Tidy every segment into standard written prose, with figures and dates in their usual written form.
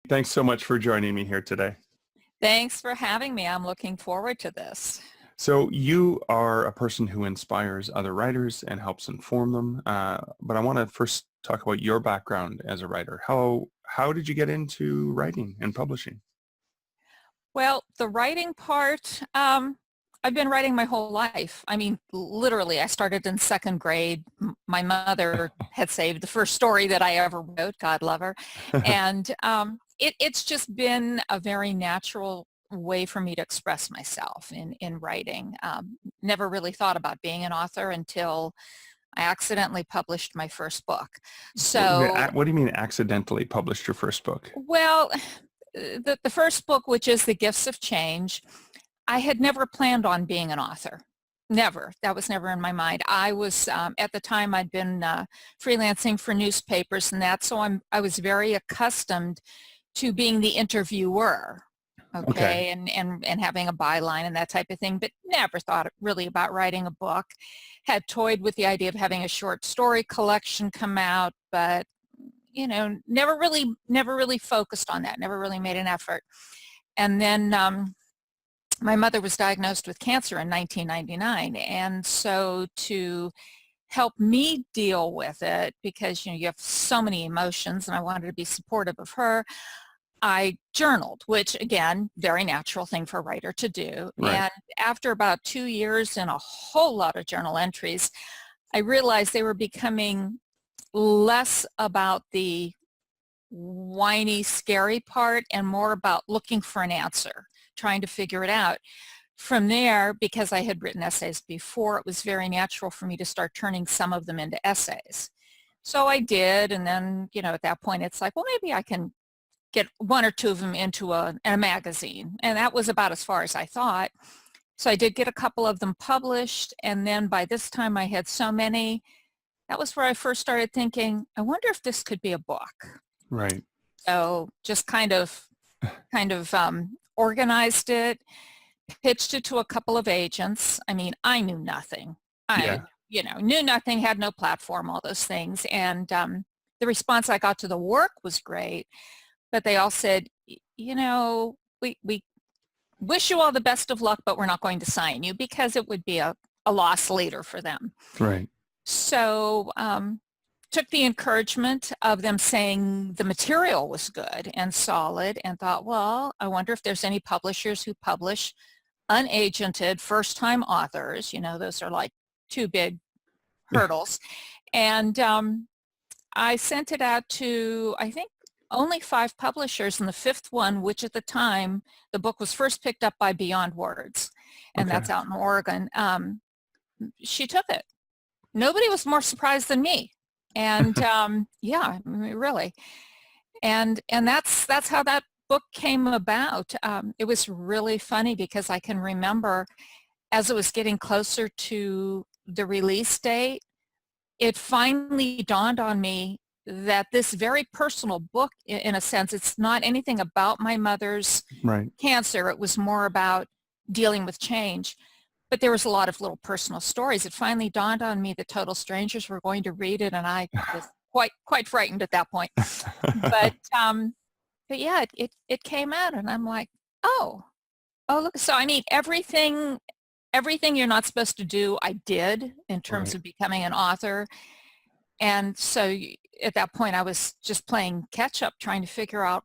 Thanks so much for joining me here today. Thanks for having me. I'm looking forward to this. So you are a person who inspires other writers and helps inform them. But I want to first talk about your background as a writer. How did you get into writing and publishing? Well, the writing part, I've been writing my whole life. I mean, literally, I started in second grade. My mother had saved the first story that I ever wrote, God love her. And it's just been a very natural way for me to express myself in writing. Never really thought about being an author until I accidentally published my first book. So, What do you mean accidentally published your first book? well, the first book, which is The Gifts of Change, I had never planned on being an author. Never. That was never in my mind. I was, at the time, I'd been freelancing for newspapers and that, so I was very accustomed to being the interviewer, okay, and having a byline and that type of thing, but never thought really about writing a book. Had toyed with the idea of having a short story collection come out, but never really focused on that, never really made an effort. And then my mother was diagnosed with cancer in 1999, and so to help me deal with it, because you have so many emotions and I wanted to be supportive of her, I journaled, which again, very natural thing for a writer to do. Right. And after about 2 years and a whole lot of journal entries, I realized they were becoming less about the whiny, scary part and more about looking for an answer, trying to figure it out. From there, because I had written essays before, it was very natural for me to start turning some of them into essays. So I did, and then, at that point, it's like, well, maybe I can get one or two of them into a magazine. And that was about as far as I thought. So I did get a couple of them published, and then by this time I had so many, that was where I first started thinking, I wonder if this could be a book. Right. So just kind of organized it, pitched it to a couple of agents. I mean, I knew nothing. I knew nothing, had no platform, all those things. And the response I got to the work was great, but they all said, we wish you all the best of luck, but we're not going to sign you, because it would be a loss later for them. Right. So took the encouragement of them saying the material was good and solid, and thought, well, I wonder if there's any publishers who publish unagented first-time authors. Those are like two big hurdles. And I sent it out to, I think, only 5 publishers, and the 5th one, which at the time, the book was first picked up by Beyond Words, and that's out in Oregon. She took it. Nobody was more surprised than me. And yeah, really. And that's how that book came about. It was really funny, because I can remember as it was getting closer to the release date, it finally dawned on me that this very personal book, in a sense, it's not anything about my mother's cancer. It was more about dealing with change. But there was a lot of little personal stories. It finally dawned on me that total strangers were going to read it, and I was quite frightened at that point. But yeah, it came out, and I'm like, oh, look. So I mean, everything you're not supposed to do, I did in terms of becoming an author. And so at that point, I was just playing catch up, trying to figure out,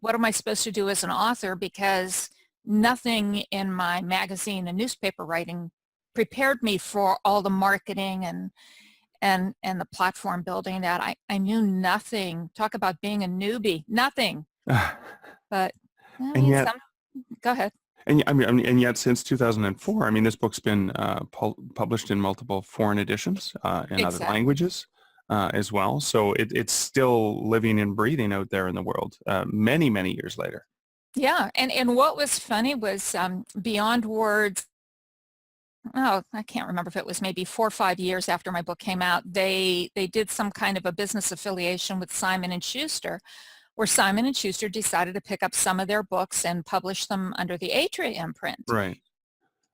what am I supposed to do as an author, because nothing in my magazine and newspaper writing prepared me for all the marketing and the platform building that I knew nothing. Talk about being a newbie, nothing. But and yet, go ahead. And yet since 2004, I mean, this book's been published in multiple foreign editions in other languages as well. So it's still living and breathing out there in the world many, many years later. Yeah, and what was funny was Beyond Words, I can't remember if it was maybe 4 or 5 years after my book came out, they did some kind of a business affiliation with Simon & Schuster, where Simon & Schuster decided to pick up some of their books and publish them under the Atria imprint. Right.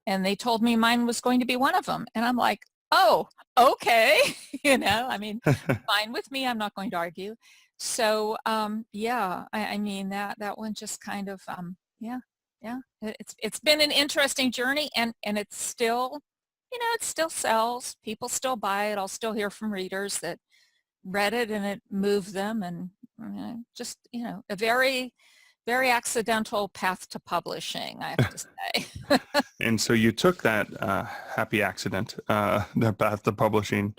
And they told me mine was going to be one of them. And I'm like, oh, okay. I mean, fine with me. I'm not going to argue. So, yeah, I mean that one just kind of, yeah, yeah. It's been an interesting journey, and it's still, it still sells. People still buy it. I'll still hear from readers that read it and it moved them, and just, a very, very accidental path to publishing, I have to say. And so you took that happy accident, that path to publishing,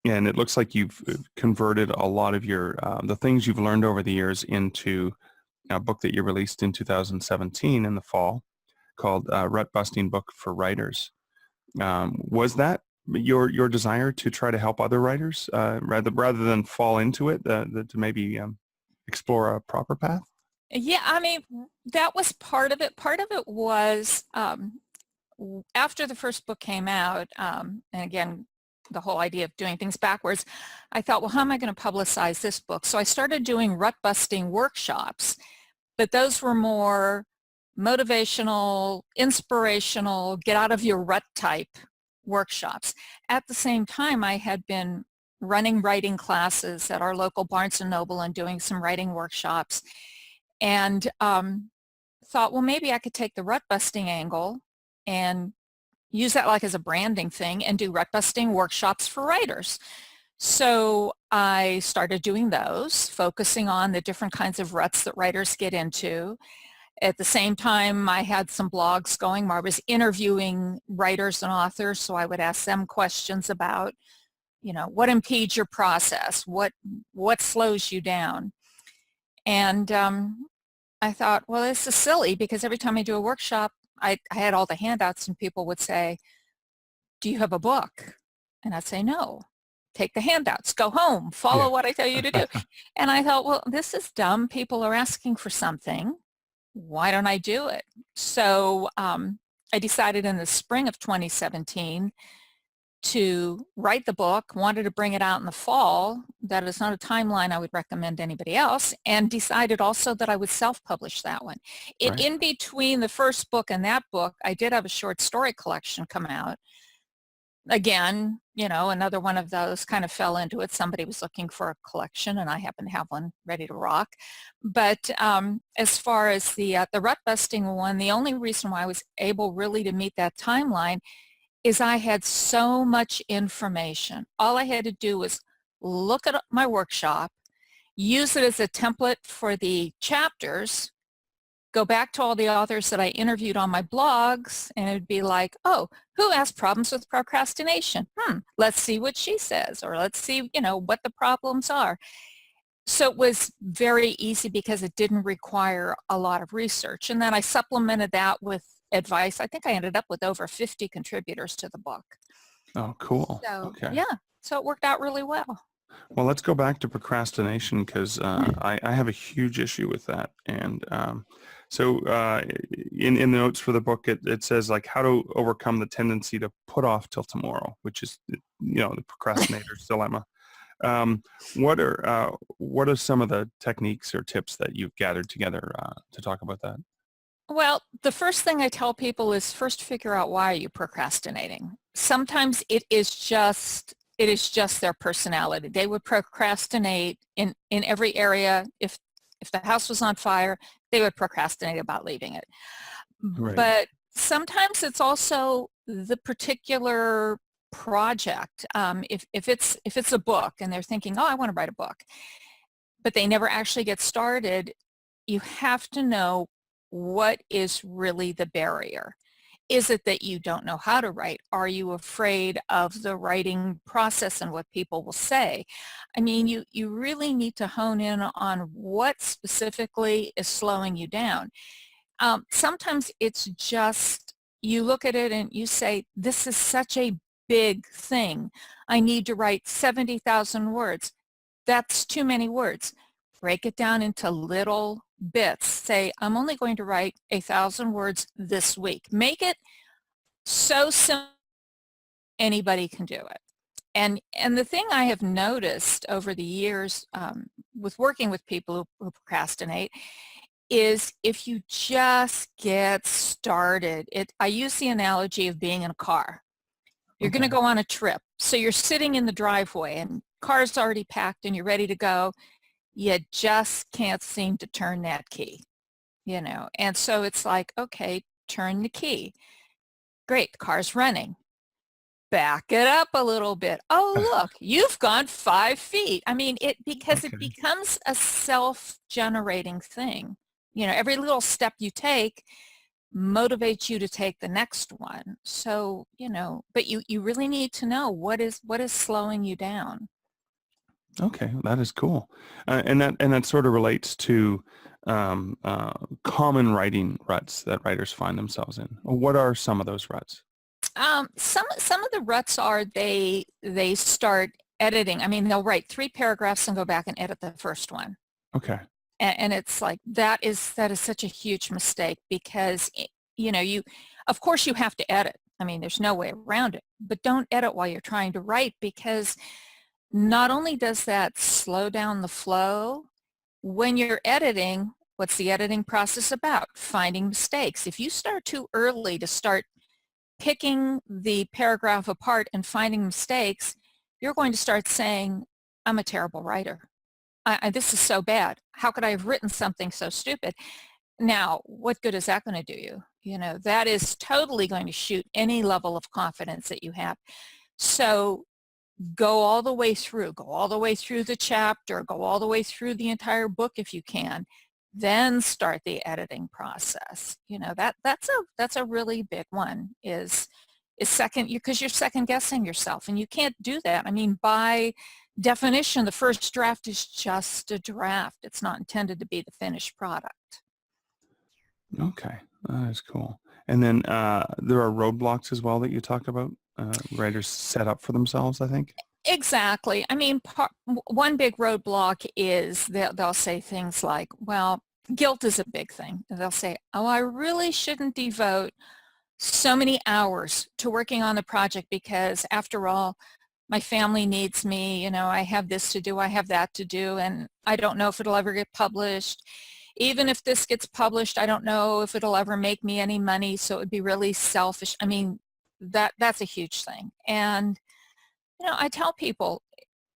and it looks like you've converted a lot of your the things you've learned over the years into a book that you released in 2017 in the fall called Rut Busting Book for Writers. Was that your desire to try to help other writers rather than fall into it, to maybe explore a proper path? Yeah, I mean, that was part of it. Part of it was after the first book came out, and again, the whole idea of doing things backwards, I thought, well, how am I going to publicize this book? So I started doing rut busting workshops, but those were more motivational, inspirational, get out of your rut type workshops. At the same time, I had been running writing classes at our local Barnes & Noble and doing some writing workshops, and thought, well, maybe I could take the rut busting angle and use that like as a branding thing and do rut busting workshops for writers. So I started doing those, focusing on the different kinds of ruts that writers get into. At the same time, I had some blogs going where I was interviewing writers and authors, so I would ask them questions about, what impedes your process, what slows you down. And I thought, well, this is silly, because every time I do a workshop, I had all the handouts and people would say, do you have a book? And I'd say, no. Take the handouts, go home, follow Yeah. what I tell you to do. And I thought, well, this is dumb. People are asking for something. Why don't I do it? So I decided in the spring of 2017 to write the book, wanted to bring it out in the fall. That is not a timeline I would recommend anybody else, and decided also that I would self-publish that one. Right. In between the first book and that book, I did have a short story collection come out. Again, another one of those kind of fell into it. Somebody was looking for a collection, and I happen to have one ready to rock. But as far as the rut busting one, the only reason why I was able really to meet that timeline is I had so much information. All I had to do was look at my workshop, use it as a template for the chapters, go back to all the authors that I interviewed on my blogs, and it'd be like, oh, who has problems with procrastination? Let's see what she says, or let's see, what the problems are. So it was very easy because it didn't require a lot of research. And then I supplemented that with advice. I think I ended up with over 50 contributors to the book. Oh, cool. So Okay. yeah, so it worked out really well. Well, let's go back to procrastination, because I have a huge issue with that. And so in the notes for the book, it says like how to overcome the tendency to put off till tomorrow, which is, the procrastinator's dilemma. What are some of the techniques or tips that you've gathered together to talk about that? Well, the first thing I tell people is first figure out why are you procrastinating. Sometimes it is just their personality. They would procrastinate in every area. If the house was on fire, they would procrastinate about leaving it. Right. But sometimes it's also the particular project. If it's a book and they're thinking, oh, I want to write a book, but they never actually get started, you have to know what is really the barrier. Is it that you don't know how to write? Are you afraid of the writing process and what people will say? I mean, you really need to hone in on what specifically is slowing you down. Sometimes it's just, you look at it and you say, this is such a big thing. I need to write 70,000 words. That's too many words. Break it down into little bits. Say, I'm only going to write 1,000 words this week. Make it so simple anybody can do it. And the thing I have noticed over the years with working with people who procrastinate is if you just get started. I use the analogy of being in a car. You're going to Okay. go on a trip. So you're sitting in the driveway and car's already packed and you're ready to go. You just can't seem to turn that key, you know. And so it's like, okay, turn the key. Great, the car's running. Back it up a little bit. Oh, look, you've gone 5 feet. I mean, because it Okay. becomes a self-generating thing. You know, every little step you take motivates you to take the next one. So, you know, but you really need to know what is slowing you down. Okay, that is cool, and that sort of relates to common writing ruts that writers find themselves in. What are some of those ruts? Some of the ruts are they start editing. I mean, they'll write 3 paragraphs and go back and edit the first one. Okay. And it's like that is such a huge mistake because you know, of course you have to edit. I mean, there's no way around it, but don't edit while you're trying to write, because not only does that slow down the flow, when you're editing, what's the editing process about? Finding mistakes. If you start too early to start picking the paragraph apart and finding mistakes, you're going to start saying, I'm a terrible writer. This is so bad. How could I have written something so stupid? Now, what good is that going to do you? You know, that is totally going to shoot any level of confidence that you have. So go all the way through, go all the way through the chapter, go all the way through the entire book if you can, then start the editing process. You know, that's a really big one is second, because you're second guessing yourself and you can't do that. I mean, by definition, the first draft is just a draft. It's not intended to be the finished product. Okay, that is cool. And then there are roadblocks as well that you talk about. Writers set up for themselves, I think. Exactly. I mean, one big roadblock is they'll say things like, well, guilt is a big thing. They'll say, oh, I really shouldn't devote so many hours to working on the project because after all, my family needs me, you know, I have this to do, I have that to do, and I don't know if it'll ever get published. Even if this gets published, I don't know if it'll ever make me any money, so it would be really selfish. I mean, that's a huge thing. And you know, I tell people,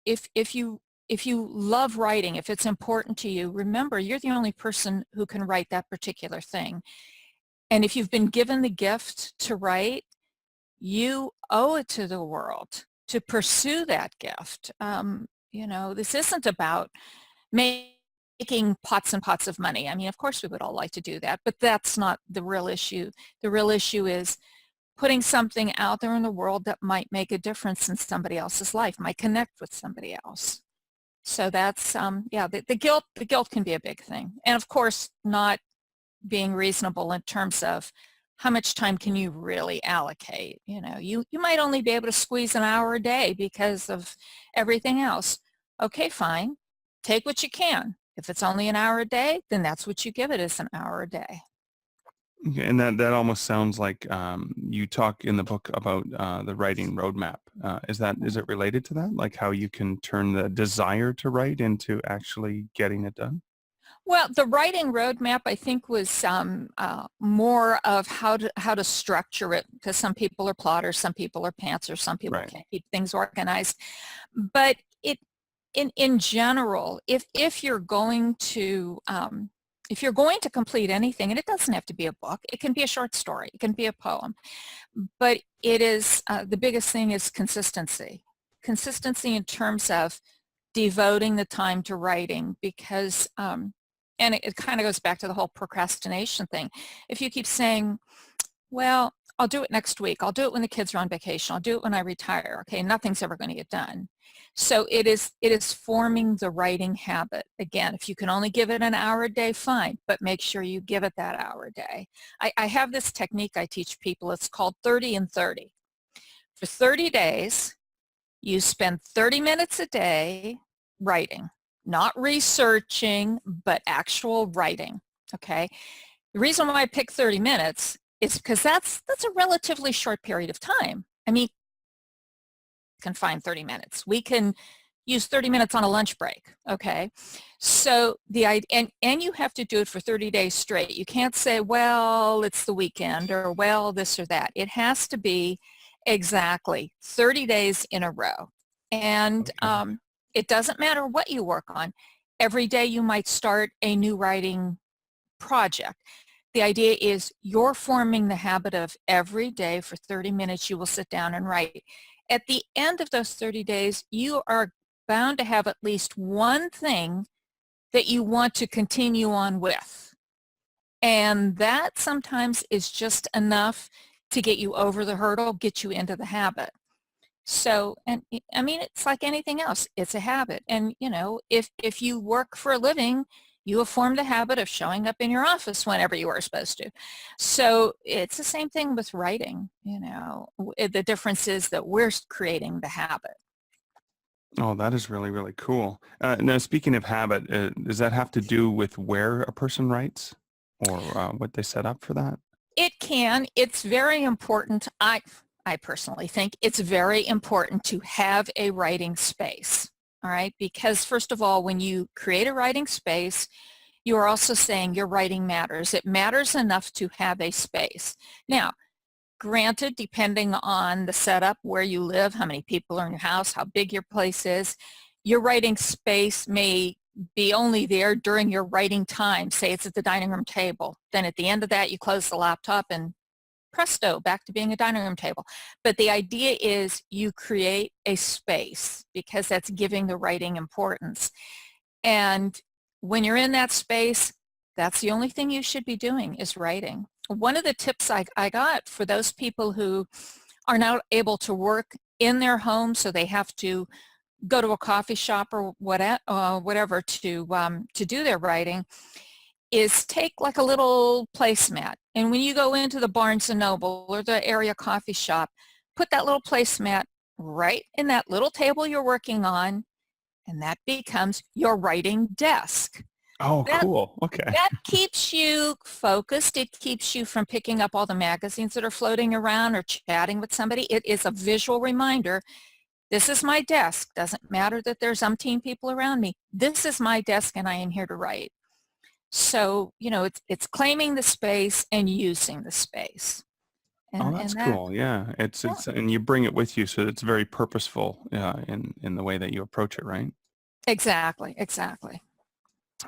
if you love writing, if it's important to you, remember you're the only person who can write that particular thing. And if you've been given the gift to write, you owe it to the world to pursue that gift. You know, this isn't about making pots and pots of money. I mean, of course we would all like to do that, but that's not the real issue. The real issue is putting something out there in the world that might make a difference in somebody else's life, might connect with somebody else. So that's, yeah, the guilt can be a big thing. And of course, not being reasonable in terms of how much time can you really allocate. You know, you might only be able to squeeze an hour a day because of everything else. Okay, fine. Take what you can. If it's only an hour a day, then that's what you give it, is an hour a day. Okay, and that almost sounds like you talk in the book about the writing roadmap. Is it related to that? Like how you can turn the desire to write into actually getting it done? Well, the writing roadmap, I think, was more of how to structure it, because some people are plotters, some people are pantsers, some people Right. can't keep things organized. But in general, if you're going to complete anything, and it doesn't have to be a book, it can be a short story, it can be a poem, but it is the biggest thing is consistency. Consistency in terms of devoting the time to writing, because and it kind of goes back to the whole procrastination thing. If you keep saying, well, I'll do it next week, I'll do it when the kids are on vacation, I'll do it when I retire, okay, nothing's ever going to get done. So it is forming the writing habit. Again, if you can only give it an hour a day, fine, but make sure you give it that hour a day. I have this technique I teach people. It's called 30 and 30. For 30 days, you spend 30 minutes a day writing, not researching, but actual writing, okay? The reason why I pick 30 minutes is because that's a relatively short period of time. I mean, can find 30 minutes. We can use 30 minutes on a lunch break, okay? So and you have to do it for 30 days straight. You can't say, well, it's the weekend, or well, this or that. It has to be Exactly. 30 days in a row. And Okay. it doesn't matter what you work on. Every day you might start a new writing project. The idea is you're forming the habit of every day for 30 minutes you will sit down and write. At the end of those 30 days, you are bound to have at least one thing that you want to continue on with. And that sometimes is just enough to get you over the hurdle, get you into the habit. So, and I mean, it's like anything else. It's a habit. And, you know, if you work for a living, you have formed a habit of showing up in your office whenever you are supposed to. So it's the same thing with writing, you know. The difference is that we're creating the habit. Oh, that is really, really cool. Now, speaking of habit, does that have to do with where a person writes or what they set up for that? It can. It's very important. I personally think it's very important to have a writing space. All right. Because first of all, when you create a writing space, you are also saying your writing matters. It matters enough to have a space. Now, granted, depending on the setup, where you live, how many people are in your house, how big your place is, your writing space may be only there during your writing time. Say it's at the dining room table. Then at the end of that, you close the laptop and presto, back to being a dining room table. But the idea is you create a space because that's giving the writing importance. And when you're in that space, that's the only thing you should be doing is writing. One of the tips I got for those people who are not able to work in their home, so they have to go to a coffee shop or whatever to do their writing, is take like a little placemat. And when you go into the Barnes & Noble or the area coffee shop, put that little placemat right in that little table you're working on, and that becomes your writing desk. Oh, That, cool. Okay. that keeps you focused. It keeps you from picking up all the magazines that are floating around or chatting with somebody. It is a visual reminder. This is my desk. Doesn't matter that there's umpteen people around me. This is my desk and I am here to write. So, you know, it's claiming the space and using the space. Oh, And that's that, cool. Yeah. yeah, And you bring it with you, so it's very purposeful in the way that you approach it, right? exactly, exactly.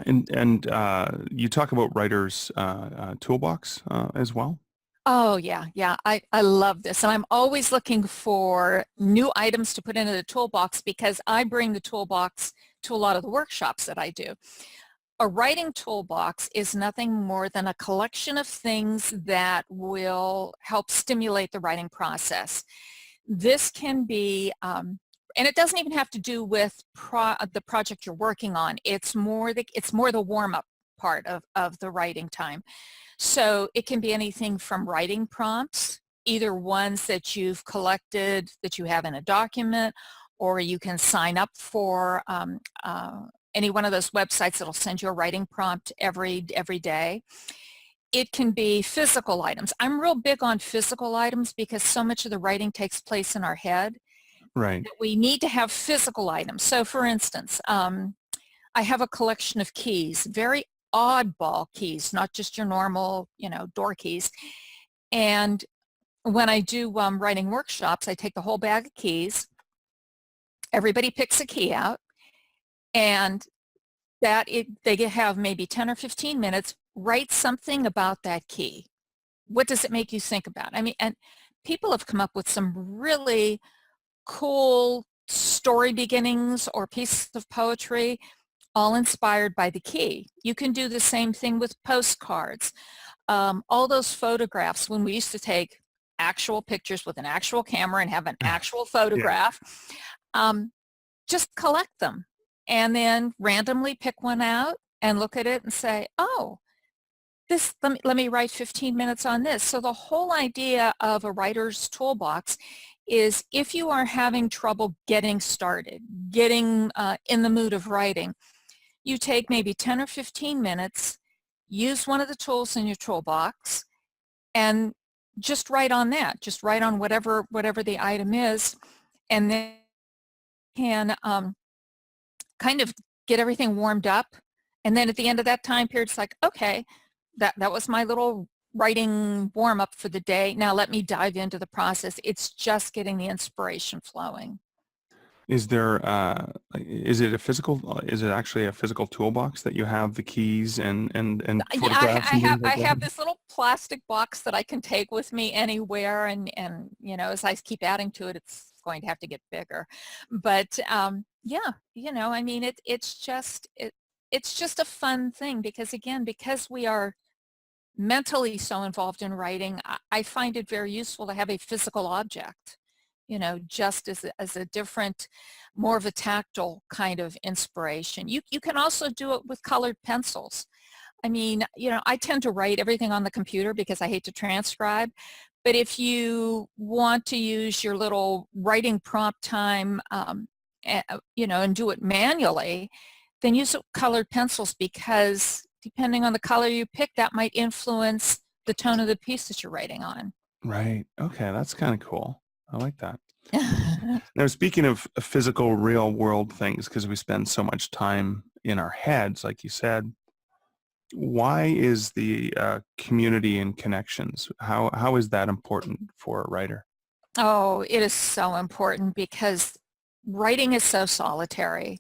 And you talk about writers toolbox as well. Oh yeah, yeah. I love this. And I'm always looking for new items to put into the toolbox because I bring the toolbox to a lot of the workshops that I do. A writing toolbox is nothing more than a collection of things that will help stimulate the writing process. This can be, and it doesn't even have to do with the project you're working on. It's more the warm-up part of the writing time. So it can be anything from writing prompts, either ones that you've collected that you have in a document, or you can sign up for any one of those websites that'll send you a writing prompt every day. It can be physical items. I'm real big on physical items because so much of the writing takes place in our head Right. that we need to have physical items. So for instance, I have a collection of keys, very oddball keys, not just your normal, you know, door keys. And when I do writing workshops, I take the whole bag of keys. Everybody picks a key out, and they have maybe 10 or 15 minutes. Write something about that key. What does it make you think about? I mean, and people have come up with some really cool story beginnings or pieces of poetry, all inspired by the key. You can do the same thing with postcards. All those photographs, when we used to take actual pictures with an actual camera and have an actual Yeah. photograph, um, just collect them and then randomly pick one out and look at it and say, oh, let me write 15 minutes on this. So the whole idea of a writer's toolbox is if you are having trouble getting started, getting in the mood of writing, you take maybe 10 or 15 minutes, use one of the tools in your toolbox, and just write on that. Just write on whatever the item is, and then can kind of get everything warmed up. And then at the end of that time period, it's like, okay, that was my little writing warm-up for the day. Now let me dive into the process. It's just getting the inspiration flowing. Is there, is it actually a physical toolbox that you have the keys and Yeah, photographs and things I like that? have this little plastic box that I can take with me anywhere, and as I keep adding to it, it's going to have to get bigger. But yeah, I mean, it's just a fun thing because again, because we are mentally so involved in writing, I find it very useful to have a physical object, just as a different, more of a tactile kind of inspiration. You can also do it with colored pencils. I mean, I tend to write everything on the computer because I hate to transcribe. But if you want to use your little writing prompt time, and do it manually, then use colored pencils because depending on the color you pick, that might influence the tone of the piece that you're writing on. Right. Okay, that's kind of cool. I like that. Now, speaking of physical, real world things, because we spend so much time in our heads, like you said, why is the community and connections, how is that important for a writer? Oh, it is so important because writing is so solitary.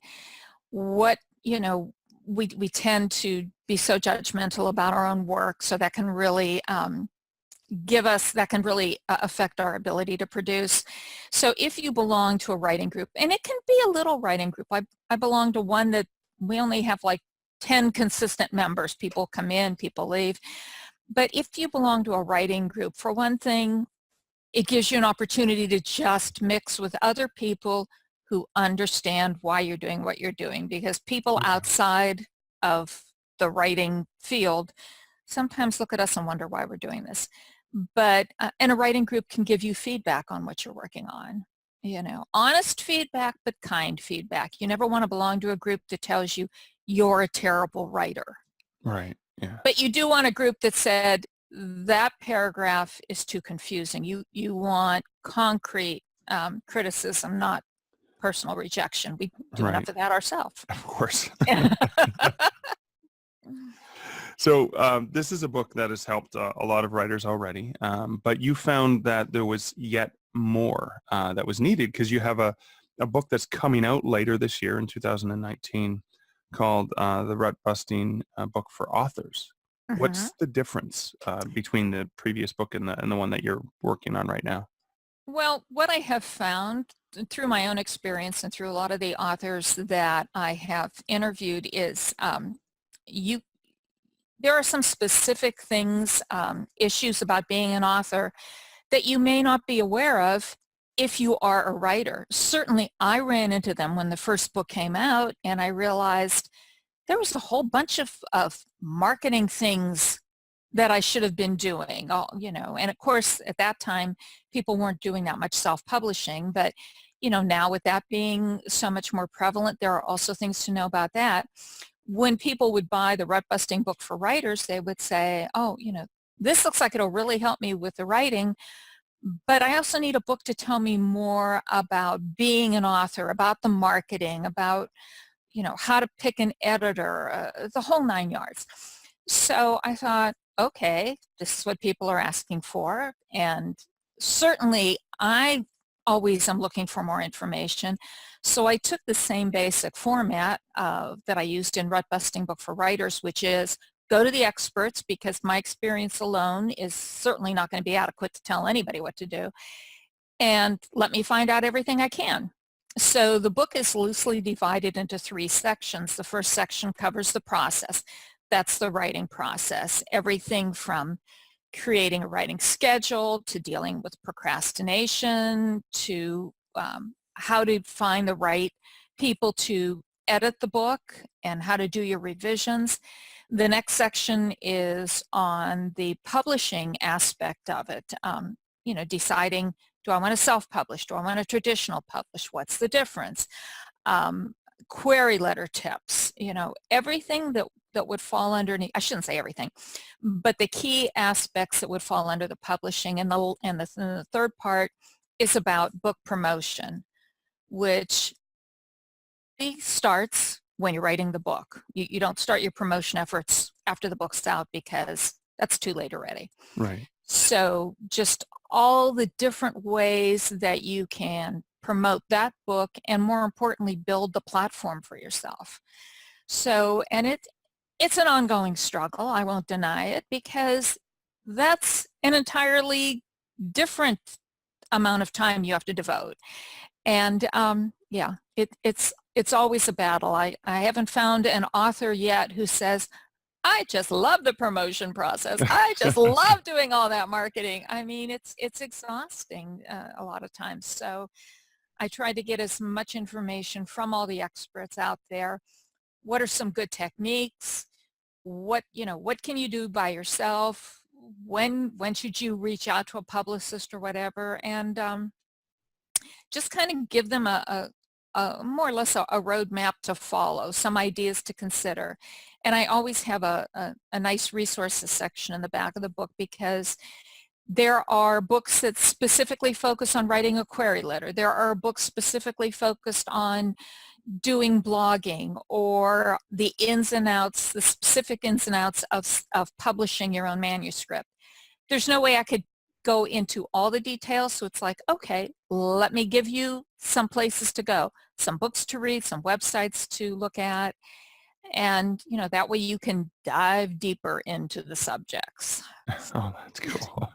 What, we tend to be so judgmental about our own work, so that can really that can really affect our ability to produce. So if you belong to a writing group, and it can be a little writing group, I belong to one that we only have like 10 consistent members. People come in, people leave. But if you belong to a writing group, for one thing, it gives you an opportunity to just mix with other people who understand why you're doing what you're doing, because people Yeah. outside of the writing field sometimes look at us and wonder why we're doing this. But and a writing group can give you feedback on what you're working on. Honest feedback, but kind feedback. You never want to belong to a group that tells you you're a terrible writer. Right. Yeah. But you do want a group that said that paragraph is too confusing. You want concrete criticism, not personal rejection. We do enough Right. of that ourselves. Of course. So this is a book that has helped a lot of writers already, but you found that there was yet more that was needed because you have a book that's coming out later this year in 2019 called the Rut Busting book for authors. Mhm. What's the difference between the previous book and the one that you're working on right now? Well, what I have found through my own experience and through a lot of the authors that I have interviewed is you there are some specific things, issues about being an author that you may not be aware of if you are a writer. Certainly, I ran into them when the first book came out, and I realized there was a whole bunch of marketing things that I should have been doing. And of course, at that time, people weren't doing that much self-publishing, but now with that being so much more prevalent, there are also things to know about that. When people would buy the Rut Busting book for writers, they would say, oh, this looks like it'll really help me with the writing, but I also need a book to tell me more about being an author, about the marketing, about, how to pick an editor, the whole 9 yards. So I thought, okay, this is what people are asking for. And certainly I always am looking for more information. So I took the same basic format that I used in Rut Busting Book for Writers, which is go to the experts because my experience alone is certainly not going to be adequate to tell anybody what to do, and let me find out everything I can. So the book is loosely divided into 3 sections. The first section covers the process. That's the writing process. Everything from creating a writing schedule to dealing with procrastination to how to find the right people to edit the book and how to do your revisions. The next section is on the publishing aspect of it, deciding, do I want to self-publish? Do I want a traditional publish? What's the difference? Um, Query letter tips, everything that would fall underneath, I shouldn't say everything, but the key aspects that would fall under the publishing. And the third part is about book promotion, which starts when you're writing the book. You don't start your promotion efforts after the book's out because that's too late already. Right. So just all the different ways that you can promote that book and, more importantly, build the platform for yourself. So, and it's an ongoing struggle, I won't deny it, because that's an entirely different amount of time you have to devote. And yeah, it's always a battle. I haven't found an author yet who says, I just love the promotion process. I just love doing all that marketing. I mean, it's exhausting a lot of times. So I try to get as much information from all the experts out there. What are some good techniques? What can you do by yourself? When should you reach out to a publicist or whatever? And just kind of give them a more or less a roadmap to follow, some ideas to consider. And I always have a nice resources section in the back of the book, because there are books that specifically focus on writing a query letter. There are books specifically focused on doing blogging, or the ins and outs, the specific ins and outs of publishing your own manuscript. There's no way I could go into all the details, so it's like, okay, let me give you some places to go, some books to read, some websites to look at, and that way you can dive deeper into the subjects. Oh, that's cool.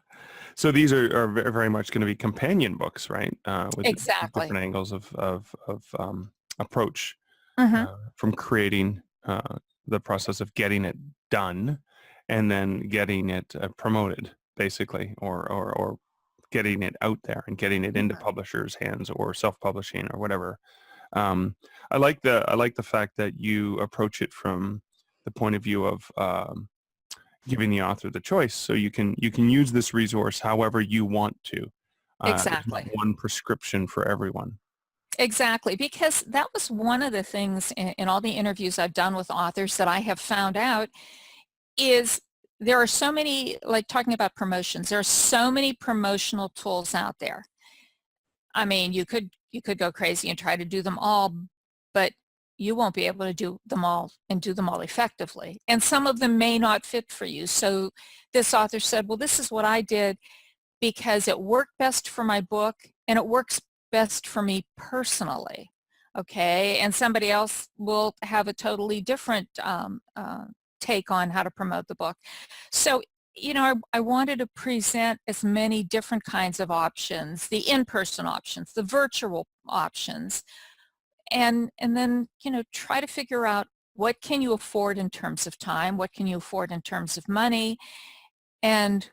So these are very much going to be companion books, right? With Exactly. different angles of approach, Mm-hmm. from creating the process of getting it done, and then getting it promoted, basically, or getting it out there and getting it into publishers' hands, or self-publishing, or whatever. I like the fact that you approach it from the point of view of giving the author the choice, so you can use this resource however you want to. There's not Exactly. one prescription for everyone. Exactly, because that was one of the things in all the interviews I've done with authors that I have found out is there are so many, like talking about promotions, there are so many promotional tools out there. I mean, you could go crazy and try to do them all, but you won't be able to do them all and do them all effectively. And some of them may not fit for you. So this author said, well, this is what I did because it worked best for my book and it works best for me personally. Okay. And somebody else will have a totally different take on how to promote the book. So, I wanted to present as many different kinds of options, the in-person options, the virtual options, and then, try to figure out what can you afford in terms of time, what can you afford in terms of money, and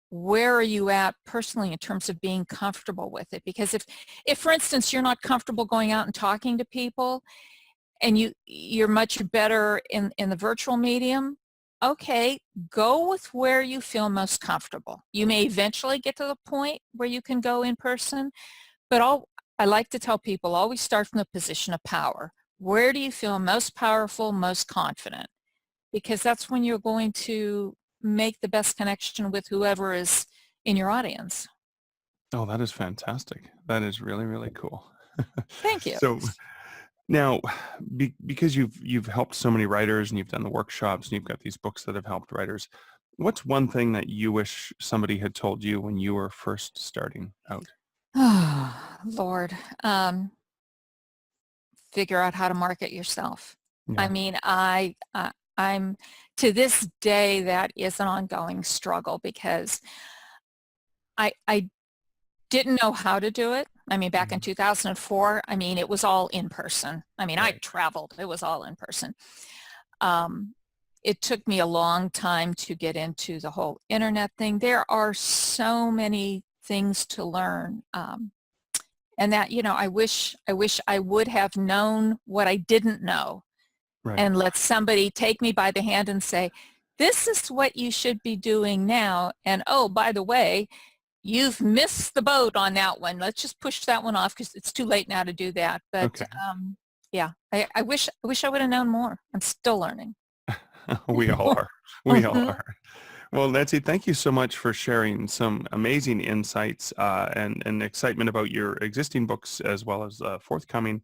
where are you at personally in terms of being comfortable with it? Because if for instance, you're not comfortable going out and talking to people, and you're much better in the virtual medium, okay, go with where you feel most comfortable. You may eventually get to the point where you can go in person, but I like to tell people, always start from the position of power. Where do you feel most powerful, most confident? Because that's when you're going to make the best connection with whoever is in your audience. Oh, that is fantastic. That is really, really cool. Thank you. So now, because you've helped so many writers, and you've done the workshops, and you've got these books that have helped writers, what's one thing that you wish somebody had told you when you were first starting out? Oh, Lord. Figure out how to market yourself. I Yeah. mean, I'm to this day, that is an ongoing struggle because I didn't know how to do it. I mean, back in Mhm. 2004, I mean, it was all in person. I mean, I Right. traveled. It was all in person. Um, it took me a long time to get into the whole internet thing. There are so many things to learn. And that, I wish I would have known what I didn't know Right. and let somebody take me by the hand and say, this is what you should be doing now. And oh, by the way, you've missed the boat on that one. Let's just push that one off because it's too late now to do that. But Okay. yeah, I wish I would have known more. I'm still learning. We all are. We all Mhm. are. Well, Nancy, thank you so much for sharing some amazing insights and excitement about your existing books as well as forthcoming.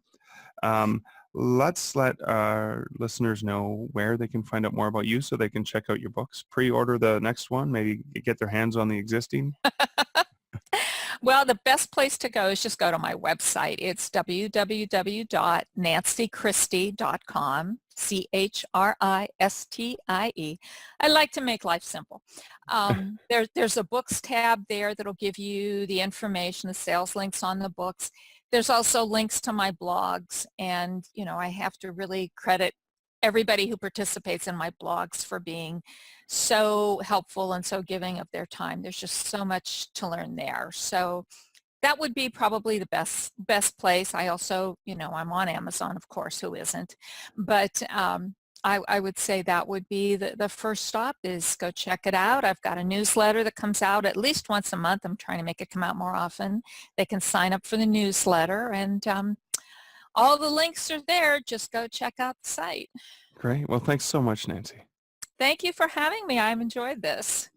Um, let's let our listeners know where they can find out more about you so they can check out your books, pre-order the next one, maybe get their hands on the existing. Well, the best place to go is just go to my website. It's www.nancychristie.com, Christie. I like to make life simple. There's a books tab there that'll give you the information, the sales links on the books. There's also links to my blogs, and I have to really credit everybody who participates in my blogs for being so helpful and so giving of their time. There's just so much to learn there. So that would be probably the best place. I also, I'm on Amazon, of course, who isn't? But I would say that would be the first stop, is go check it out. I've got a newsletter that comes out at least once a month. I'm trying to make it come out more often. They can sign up for the newsletter, and all the links are there. Just go check out the site. Great. Well, thanks so much, Nancy. Thank you for having me. I've enjoyed this.